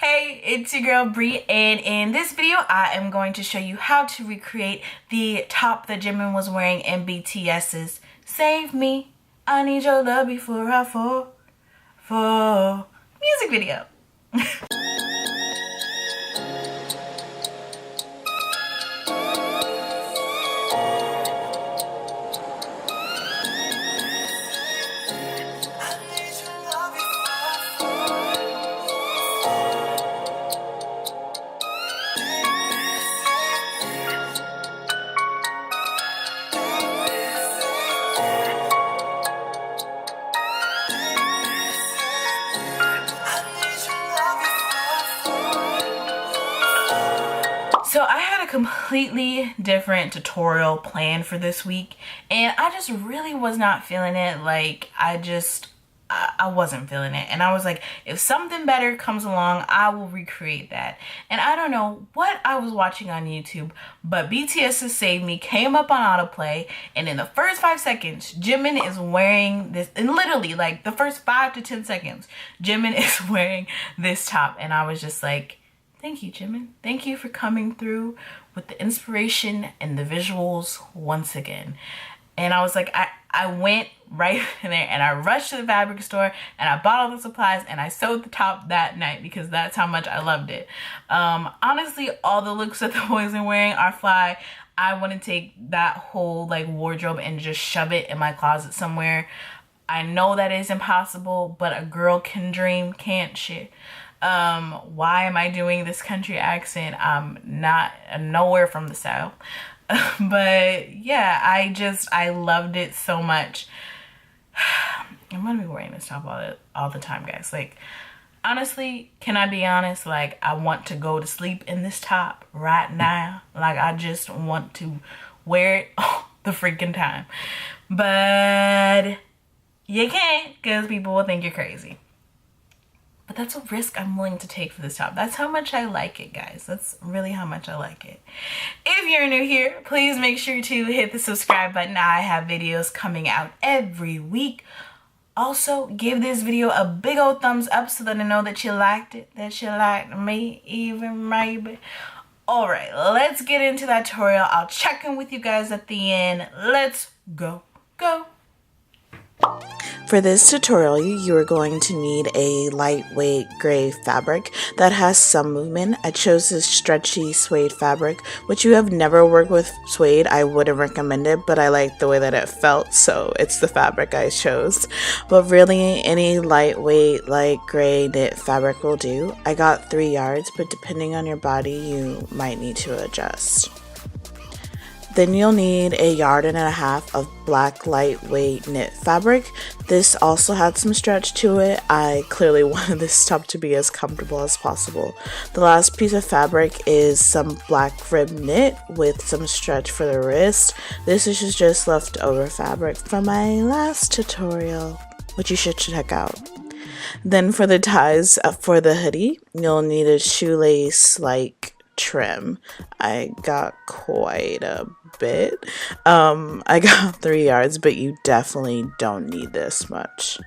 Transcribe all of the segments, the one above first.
Hey, it's your girl Bri, and in this video I am going to show you how to recreate the top that Jimin was wearing in BTS's Save Me, I Need Your Love Before I Fall music video. So I had a completely different tutorial planned for this week, and I just really was not feeling it. Like, I wasn't feeling it. And I was like, if something better comes along, I will recreate that. And I don't know what I was watching on YouTube, but BTS's Save Me came up on autoplay, and in the first 5 seconds, Jimin is wearing this, and literally like the first 5 to 10 seconds, Jimin is wearing this top. And I was just like, thank you, Jimin. Thank you for coming through with the inspiration and the visuals once again. And I was like, I went right in there and I rushed to the fabric store and I bought all the supplies and I sewed the top that night because that's how much I loved it. Honestly, all the looks that the boys are wearing are fly. I want to take that whole like wardrobe and just shove it in my closet somewhere. I know that is impossible, but a girl can dream, can't she? Why am I doing this country accent? I'm nowhere from the South. But yeah, I loved it so much. I'm gonna be wearing this top all the time, guys. Like, honestly, can I be honest? Like, I want to go to sleep in this top right now. Like, I just want to wear it all the freaking time. But you can't, because people will think you're crazy. But that's a risk I'm willing to take for this top. That's how much I like it, guys. That's really how much I like it. If you're new here, please make sure to hit the subscribe button. I have videos coming out every week. Also, give this video a big old thumbs up so that I know that you liked it, that you liked me, even maybe. Alright, let's get into that tutorial. I'll check in with you guys at the end. Let's go. For this tutorial, you are going to need a lightweight gray fabric that has some movement. I chose this stretchy suede fabric, which you have never worked with suede. I wouldn't recommend it, but I like the way that it felt, so it's the fabric I chose. But really, any lightweight, light gray knit fabric will do. I got 3 yards, but depending on your body, you might need to adjust. Then you'll need 1.5 yards of black lightweight knit fabric. This also had some stretch to it. I clearly wanted this top to be as comfortable as possible. The last piece of fabric is some black rib knit with some stretch for the wrist. This is just leftover fabric from my last tutorial, which you should check out. Then for the ties for the hoodie, you'll need a shoelace like trim. I got quite a bit. I got 3 yards, but you definitely don't need this much.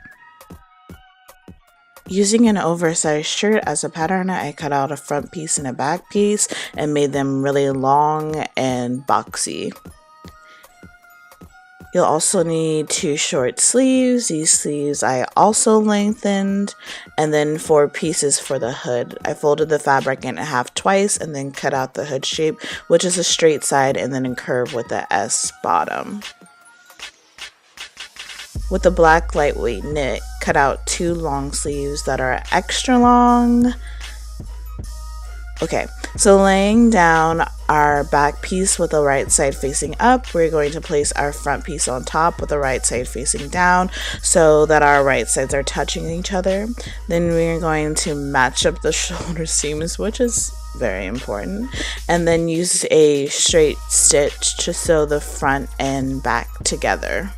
Using an oversized shirt as a pattern, I cut out a front piece and a back piece and made them really long and boxy. You'll also need 2 short sleeves. These sleeves I also lengthened, and then 4 pieces for the hood. I folded the fabric in half twice and then cut out the hood shape, which is a straight side and then a curve with the S bottom. With the black lightweight knit, cut out 2 long sleeves that are extra long. Okay, so laying down our back piece with the right side facing up, we're going to place our front piece on top with the right side facing down so that our right sides are touching each other. Then we're going to match up the shoulder seams, which is very important, and then use a straight stitch to sew the front and back together.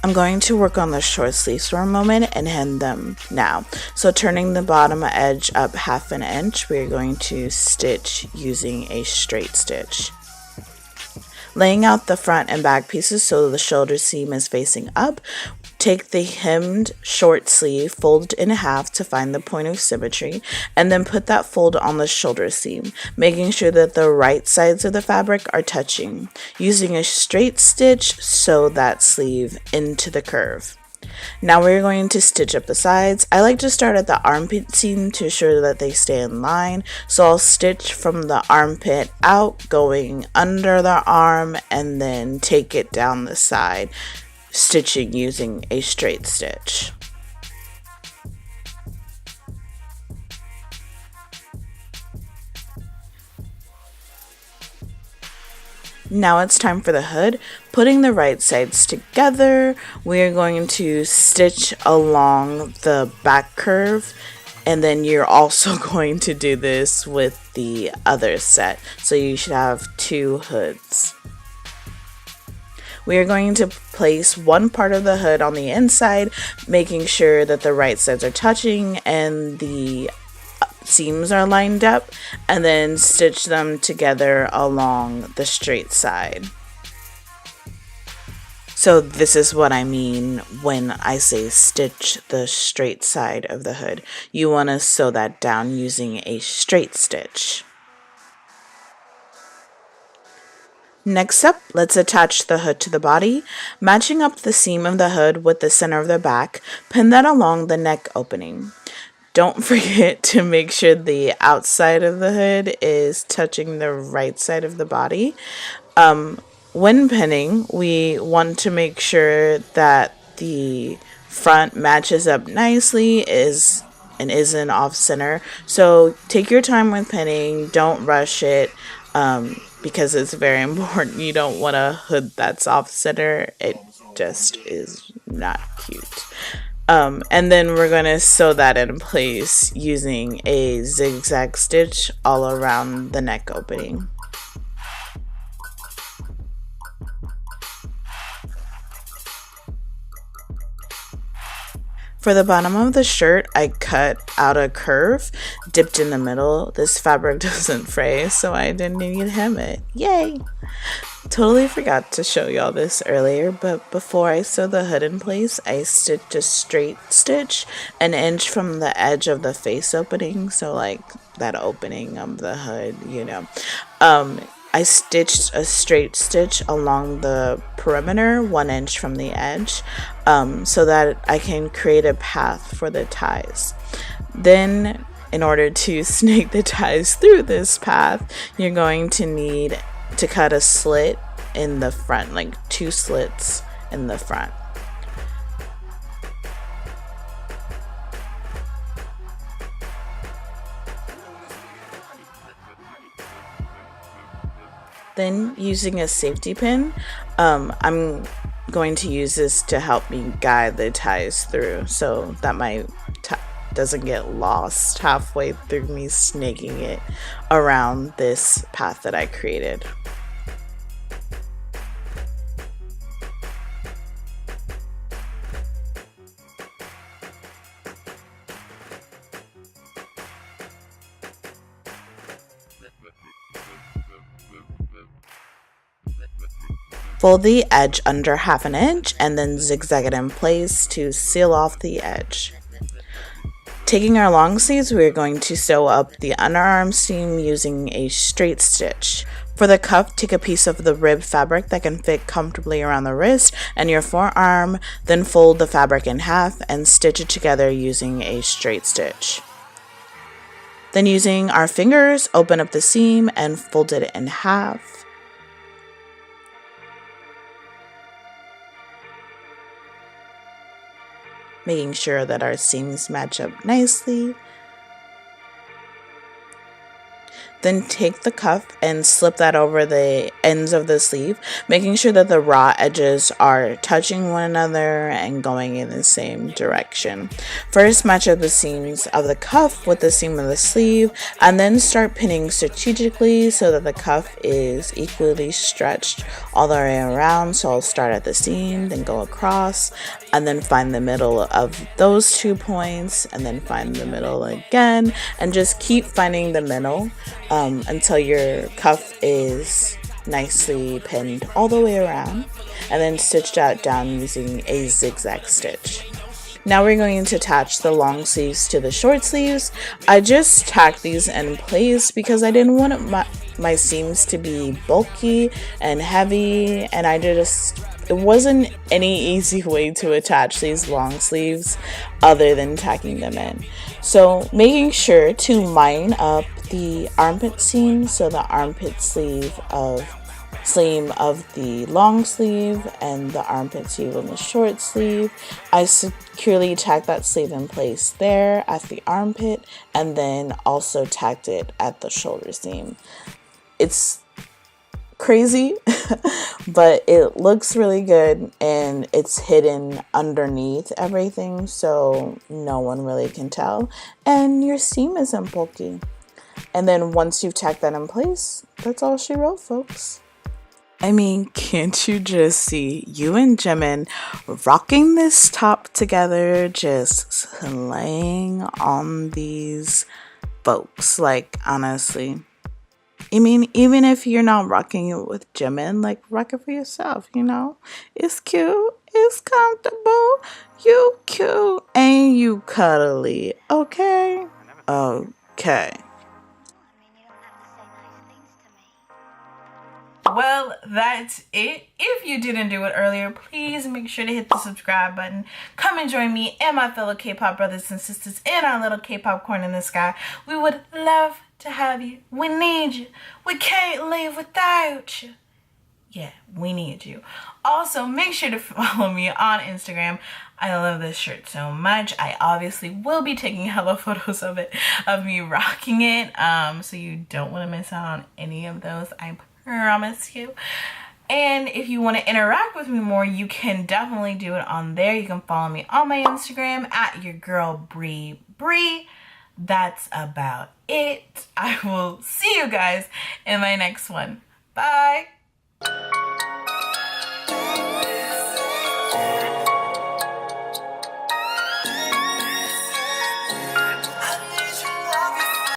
I'm going to work on the short sleeves for a moment and hem them now. So turning the bottom edge up 1/2 inch, we're going to stitch using a straight stitch. Laying out the front and back pieces so the shoulder seam is facing up, take the hemmed short sleeve, fold it in half to find the point of symmetry, and then put that fold on the shoulder seam, making sure that the right sides of the fabric are touching. Using a straight stitch, sew that sleeve into the curve. Now we're going to stitch up the sides. I like to start at the armpit seam to ensure that they stay in line. So I'll stitch from the armpit out, going under the arm, and then take it down the side, stitching using a straight stitch. Now it's time for the hood. Putting the right sides together, we're going to stitch along the back curve, and then you're also going to do this with the other set. So you should have 2 hoods. We are going to place one part of the hood on the inside, making sure that the right sides are touching and the seams are lined up, and then stitch them together along the straight side. So this is what I mean when I say stitch the straight side of the hood. You want to sew that down using a straight stitch. Next up, let's attach the hood to the body. Matching up the seam of the hood with the center of the back, pin that along the neck opening. Don't forget to make sure the outside of the hood is touching the right side of the body. When pinning, we want to make sure that the front matches up nicely and isn't off center. So take your time with pinning. Don't rush it because it's very important. You don't want a hood that's off center. It just is not cute. And then we're going to sew that in place using a zigzag stitch all around the neck opening. For the bottom of the shirt, I cut out a curve, dipped in the middle. This fabric doesn't fray, so I didn't need to hem it. Yay! Totally forgot to show y'all this earlier, but before I sew the hood in place, I stitched a straight stitch 1 inch from the edge of the face opening, so like that opening of the hood, you know. I stitched a straight stitch along the perimeter 1 inch from the edge, so that I can create a path for the ties. Then, in order to snake the ties through this path, you're going to need to cut a slit in the front, like 2 slits in the front. Then using a safety pin, I'm going to use this to help me guide the ties through so that my doesn't get lost halfway through me snaking it around this path that I created. Fold the edge under 1/2 inch and then zigzag it in place to seal off the edge. Taking our long sleeves, we are going to sew up the underarm seam using a straight stitch. For the cuff, take a piece of the ribbed fabric that can fit comfortably around the wrist and your forearm, then fold the fabric in half and stitch it together using a straight stitch. Then using our fingers, open up the seam and fold it in half. Making sure that our seams match up nicely. Then take the cuff and slip that over the ends of the sleeve, making sure that the raw edges are touching one another and going in the same direction. First, match up the seams of the cuff with the seam of the sleeve, and then start pinning strategically so that the cuff is equally stretched all the way around. So I'll start at the seam, then go across, and then find the middle of those 2 points, and then find the middle again, and just keep finding the middle until your cuff is nicely pinned all the way around and then stitched out down using a zigzag stitch. Now we're going to attach the long sleeves to the short sleeves. I just tacked these in place because I didn't want my seams to be bulky and heavy, and it wasn't any easy way to attach these long sleeves other than tacking them in. So making sure to line up the armpit seam, so the armpit seam of the long sleeve and the armpit sleeve on the short sleeve. I securely tacked that sleeve in place there at the armpit and then also tacked it at the shoulder seam. It's crazy, but it looks really good and it's hidden underneath everything, so no one really can tell, and your seam isn't bulky. And then once you've tacked that in place, that's all she wrote, folks. I mean, can't you just see you and Jimin rocking this top together, just slaying on these folks? Like, honestly, I mean, even if you're not rocking it with Jimin, like, rock it for yourself, you know? It's cute, it's comfortable, you cute, and you cuddly, okay? Okay. Well, that's it. If you didn't do it earlier, please make sure to hit the subscribe button. Come and join me and my fellow K-pop brothers and sisters in our little K-pop corner in the sky. We would love to have you. We need you. We can't live without you. Yeah, we need you. Also, make sure to follow me on Instagram. I love this shirt so much. I obviously will be taking hella photos of it, of me rocking it. So you don't want to miss out on any of those. I promise you. And if you want to interact with me more, you can definitely do it on there. You can follow me on my Instagram at your girl Bri. That's about it. I will see you guys in my next one. Bye.